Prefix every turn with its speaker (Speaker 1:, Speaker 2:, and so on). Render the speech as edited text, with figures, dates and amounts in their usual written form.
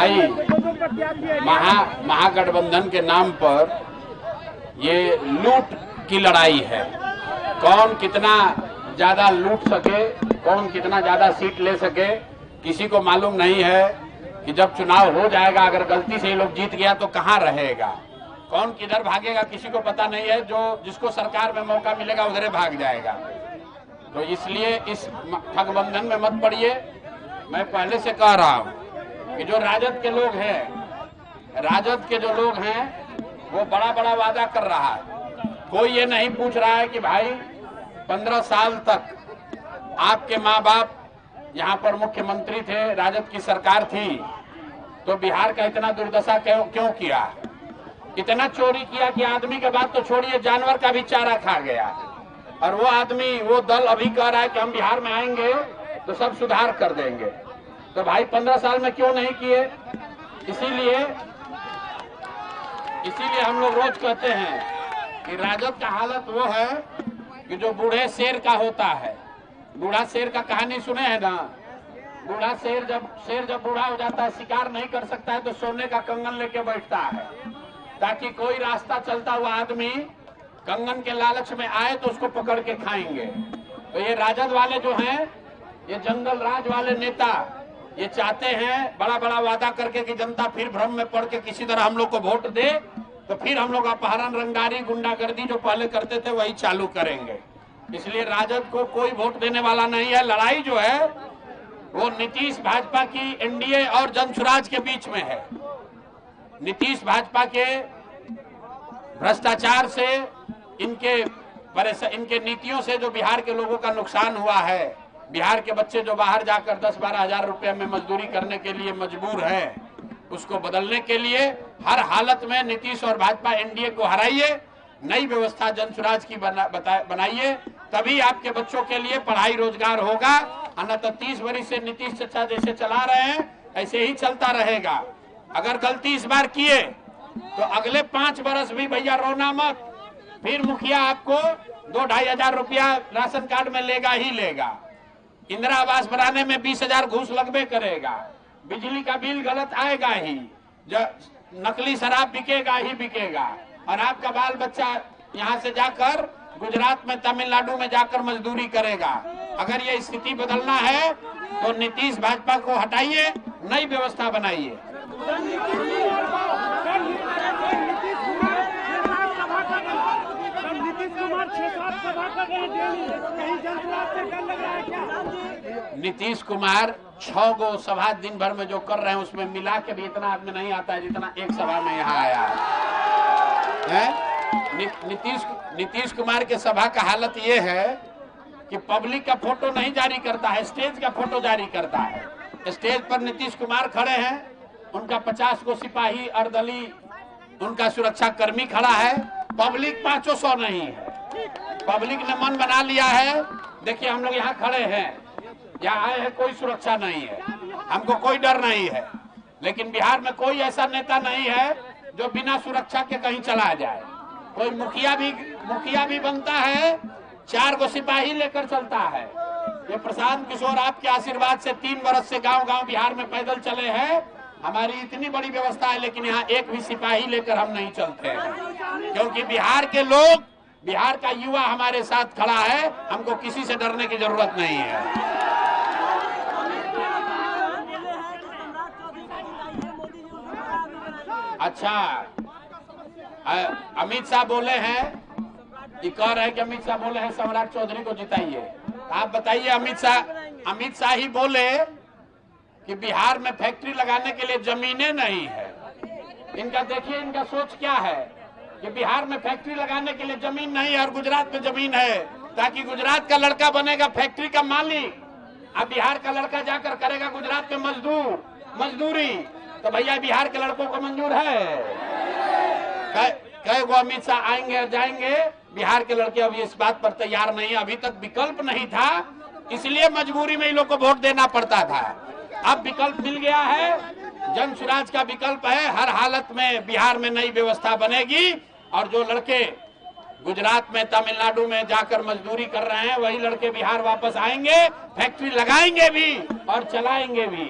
Speaker 1: भाई महागठबंधन के नाम पर ये लूट की लड़ाई है। कौन कितना ज्यादा लूट सके, कौन कितना ज्यादा सीट ले सके, किसी को मालूम नहीं है कि जब चुनाव हो जाएगा अगर गलती से ये लोग जीत गया तो कहाँ रहेगा, कौन किधर भागेगा, किसी को पता नहीं है। जो जिसको सरकार में मौका मिलेगा उधरे भाग जाएगा। तो इसलिए इस ठगबंधन में मत पड़िए। मैं पहले से कह रहा हूं कि जो राजद के लोग हैं, राजद के जो लोग हैं वो बड़ा बड़ा वादा कर रहा है। कोई ये नहीं पूछ रहा है कि भाई 15 साल तक आपके माँ बाप यहाँ पर मुख्यमंत्री थे, राजद की सरकार थी, तो बिहार का इतना दुर्दशा क्यों किया, इतना चोरी किया कि आदमी के बाद तो छोड़िए जानवर का भी चारा खा गया। और वो आदमी, वो दल अभी कह रहा है कि हम बिहार में आएंगे तो सब सुधार कर देंगे। तो भाई 15 साल में क्यों नहीं किए? इसीलिए हम लोग रोज कहते हैं कि राजद का हालत वो है कि जो बूढ़े शेर का होता है। बूढ़ा शेर का कहानी सुने हैं ना? बूढ़ा शेर जब बूढ़ा हो जाता है, शिकार नहीं कर सकता है, तो सोने का कंगन लेके बैठता है ताकि कोई रास्ता चलता हुआ आदमी कंगन के लालच में आए तो उसको पकड़ के खाएंगे। तो ये राजद वाले जो हैं, ये जंगल राज वाले नेता, ये चाहते हैं बड़ा बड़ा वादा करके कि जनता फिर भ्रम में पड़ के किसी तरह हम लोग को वोट दे, तो फिर हम लोग अपहरण, रंगदारी, गुंडागर्दी जो पहले करते थे वही चालू करेंगे। इसलिए राजद को कोई वोट देने वाला नहीं है। लड़ाई जो है वो नीतीश भाजपा की एनडीए और जनसुराज के बीच में है। नीतीश भाजपा के भ्रष्टाचार से, इनके नीतियों से जो बिहार के लोगों का नुकसान हुआ है, बिहार के बच्चे जो बाहर जाकर 10-12 हजार रुपए में मजदूरी करने के लिए मजबूर है, उसको बदलने के लिए हर हालत में नीतीश और भाजपा एनडीए को हराइए, नई व्यवस्था जनसुराज की बनाइए, तभी आपके बच्चों के लिए पढ़ाई रोजगार होगा। अन्यथा 30 वर्ष से नीतीश चाचा जैसे चला रहे हैं ऐसे ही चलता रहेगा। अगर गलती इस बार किए तो अगले 5 वर्ष भी भैया रोना मत, फिर मुखिया आपको 2-2.5 हजार रुपया राशन कार्ड में लेगा ही लेगा। इंदिरा आवास बनाने में 20 हजार घूस लगबे करेगा। बिजली का बिल गलत आएगा ही, नकली शराब बिकेगा ही बिकेगा। और आपका बाल बच्चा यहाँ से जाकर गुजरात में, तमिलनाडु में जाकर मजदूरी करेगा। अगर ये स्थिति बदलना है तो नीतीश भाजपा को हटाइए, नई व्यवस्था बनाइए। नीतीश कुमार 6 गो सभा दिन भर में जो कर रहे हैं उसमें मिला के भी इतना आदमी नहीं आता है जितना एक सभा में यहाँ आया है। नीतीश कुमार के सभा का हालत ये है कि पब्लिक का फोटो नहीं जारी करता है, स्टेज का फोटो जारी करता है। स्टेज पर नीतीश कुमार खड़े हैं, उनका 50 गो सिपाही अर्दली, उनका सुरक्षा कर्मी खड़ा है, पब्लिक 500 नहीं है। पब्लिक ने मन बना लिया है, देखिए हम लोग यहाँ खड़े हैं, यहाँ आए हैं, कोई सुरक्षा नहीं है, हमको कोई डर नहीं है। लेकिन बिहार में कोई ऐसा नेता नहीं है जो बिना सुरक्षा के कहीं चला जाए। कोई मुखिया भी बनता है, 4 गो सिपाही लेकर चलता है। ये प्रशांत किशोर आपके आशीर्वाद से 3 वर्ष से गांव-गांव बिहार में पैदल चले हैं। हमारी इतनी बड़ी व्यवस्था है लेकिन यहाँ एक भी सिपाही लेकर हम नहीं चलते हैं, क्योंकि बिहार के लोग, बिहार का युवा हमारे साथ खड़ा है, हमको किसी से डरने की जरूरत नहीं है। अच्छा, अमित शाह बोले हैं, ये कह रहे हैं कि अमित शाह बोले हैं सम्राट चौधरी को जिताइए। आप बताइए, अमित शाह ही बोले कि बिहार में फैक्ट्री लगाने के लिए जमीनें नहीं है। इनका देखिए, इनका सोच क्या है कि बिहार में फैक्ट्री लगाने के लिए जमीन नहीं है और गुजरात में जमीन है, ताकि गुजरात का लड़का बनेगा फैक्ट्री का मालिक, अब बिहार का लड़का जाकर करेगा गुजरात में मजदूरी। तो भैया बिहार के लड़कों को मंजूर है? कई गो अमित शाह आएंगे और जाएंगे, बिहार के लड़के अभी इस बात पर तैयार नहीं है। अभी तक विकल्प नहीं था, इसलिए मजबूरी में इन लोग को वोट देना पड़ता था। अब विकल्प मिल गया है, जनसुराज का विकल्प है। हर हालत में बिहार में नई व्यवस्था बनेगी और जो लड़के गुजरात में, तमिलनाडु में जाकर मजदूरी कर रहे हैं, वही लड़के बिहार वापस आएंगे, फैक्ट्री लगाएंगे भी और चलाएंगे भी।